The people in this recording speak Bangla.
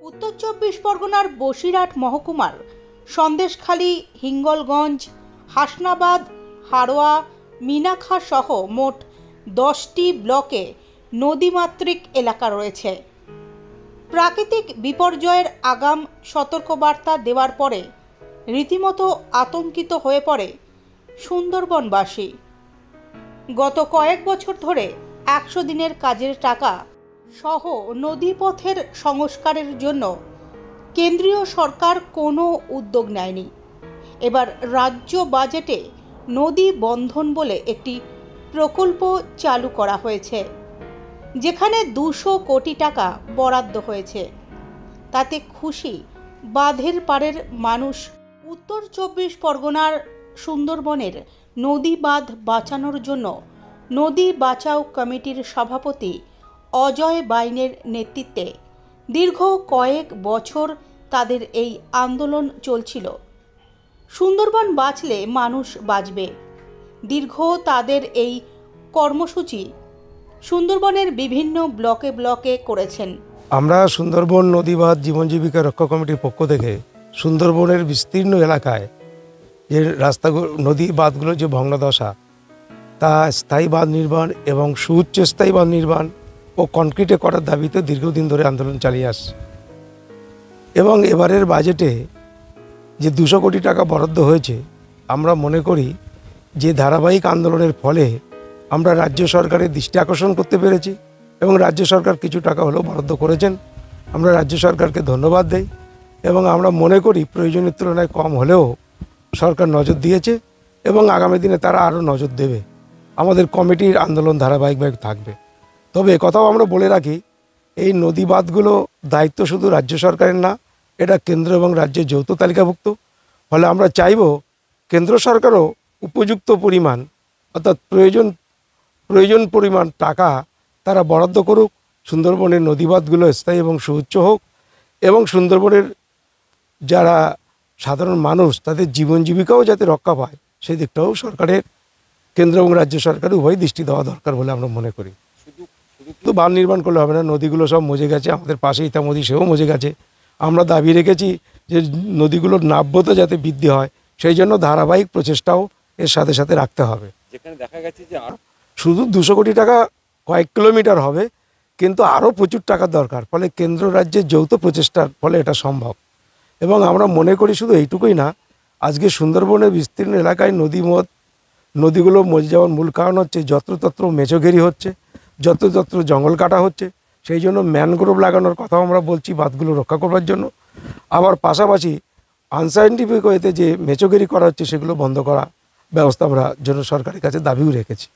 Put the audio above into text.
উত্তর চব্বিশ পরগনার বসিরহাট মহকুমার সন্দেশখালী, হিঙ্গলগঞ্জ, হাসনাবাদ, হাড়োয়া, মিনাখা সহ মোট 10টি ব্লকে নদীমাতৃক এলাকা রয়েছে। প্রাকৃতিক বিপর্যয়ের আগাম সতর্কবার্তা দেওয়ার পরে রীতিমতো আতঙ্কিত হয়ে পড়ে সুন্দরবনবাসী। গত কয়েক বছর ধরে 100 দিনের কাজের টাকা সহ নদীপথের সংস্কারের জন্য কেন্দ্রীয় সরকার কোনো উদ্যোগ নেয়নি। এবার রাজ্য বাজেটে নদী বন্ধন বলে একটি প্রকল্প চালু করা হয়েছে, যেখানে 200 কোটি টাকা বরাদ্দ হয়েছে। তাতে খুশি বাঁধের পাড়ের মানুষ। উত্তর চব্বিশ পরগনার সুন্দরবনের নদী বাঁধ বাঁচানোর জন্য নদী বাঁচাও কমিটির সভাপতি অজয় বাইনের নেতৃত্বে দীর্ঘ কয়েক বছর তাদের এই আন্দোলন চলছিল। সুন্দরবন বাঁচলে মানুষ বাঁচবে। দীর্ঘ তাদের এই কর্মসূচি সুন্দরবনের বিভিন্ন ব্লকে ব্লকে করেছেন। আমরা সুন্দরবন নদী বাঁধ জীবন জীবিকা রক্ষা কমিটির পক্ষ থেকে সুন্দরবনের বিস্তীর্ণ এলাকায় যে রাস্তাগুলো, নদী বাঁধগুলো যে ভগ্নদশা, তা স্থায়ী বাঁধ নির্মাণ এবং সুউচ্চ স্থায়ী বাঁধ নির্মাণ ও কনক্রিটে করার দাবিতে দীর্ঘদিন ধরে আন্দোলন চালিয়ে আসছে। এবং এবারের বাজেটে যে 200 কোটি টাকা বরাদ্দ হয়েছে, আমরা মনে করি যে ধারাবাহিক আন্দোলনের ফলে আমরা রাজ্য সরকারের দৃষ্টি আকর্ষণ করতে পেরেছি এবং রাজ্য সরকার কিছু টাকা হলেও বরাদ্দ করেছেন। আমরা রাজ্য সরকারকে ধন্যবাদ দেই এবং আমরা মনে করি প্রয়োজনের তুলনায় কম হলেও সরকার নজর দিয়েছে এবং আগামী দিনে তারা আরও নজর দেবে। আমাদের কমিটির আন্দোলন ধারাবাহিকভাবে থাকবে। তবে একথাও আমরা বলে রাখি, এই নদী বাঁধগুলো দায়িত্ব শুধু রাজ্য সরকারের না, এটা কেন্দ্র এবং রাজ্যের যৌথ তালিকাভুক্ত। ফলে আমরা চাইব কেন্দ্র সরকারও উপযুক্ত পরিমাণ, অর্থাৎ প্রয়োজন পরিমাণ টাকা তারা বরাদ্দ করুক, সুন্দরবনের নদী বাঁধগুলো স্থায়ী এবং সুউচ্চ হোক এবং সুন্দরবনের যারা সাধারণ মানুষ তাদের জীবন জীবিকাও যাতে রক্ষা পায়, সেই দিকটাও সরকারের, কেন্দ্র এবং রাজ্য সরকারের উভয় দৃষ্টি দেওয়া দরকার বলে আমরা মনে করি। শুধু বাঁধ নির্মাণ করলে হবে না, নদীগুলো সব মজে গেছে, আমাদের পাশে ইতামতি সেও মজে গেছে। আমরা দাবি রেখেছি যে নদীগুলোর নাব্যতা যাতে বৃদ্ধি হয়, সেই জন্য ধারাবাহিক প্রচেষ্টাও এর সাথে সাথে রাখতে হবে। যেখানে দেখা গেছে যে শুধু 200 কোটি টাকা কয়েক কিলোমিটার হবে, কিন্তু আরও প্রচুর টাকার দরকার। ফলে কেন্দ্র রাজ্যের যৌথ প্রচেষ্টার ফলে এটা সম্ভব। এবং আমরা মনে করি শুধু এইটুকুই না, আজকে সুন্দরবনের বিস্তীর্ণ এলাকায় নদীগুলো মজে যাওয়ার মূল কারণ হচ্ছে যত্রতত্র মেছোঘেরি হচ্ছে, যত্রতত্র জঙ্গল কাটা হচ্ছে। সেই জন্য ম্যানগ্রোভ লাগানোর কথাও আমরা বলছি বাঁধগুলো রক্ষা করবার জন্য। আবার পাশাপাশি আনসাইন্টিফিক ওয়েতে যে মেছোঘেরি করা হচ্ছে সেগুলো বন্ধ করা ব্যবস্থা আমরা জন্য সরকারের কাছে দাবিও রেখেছি।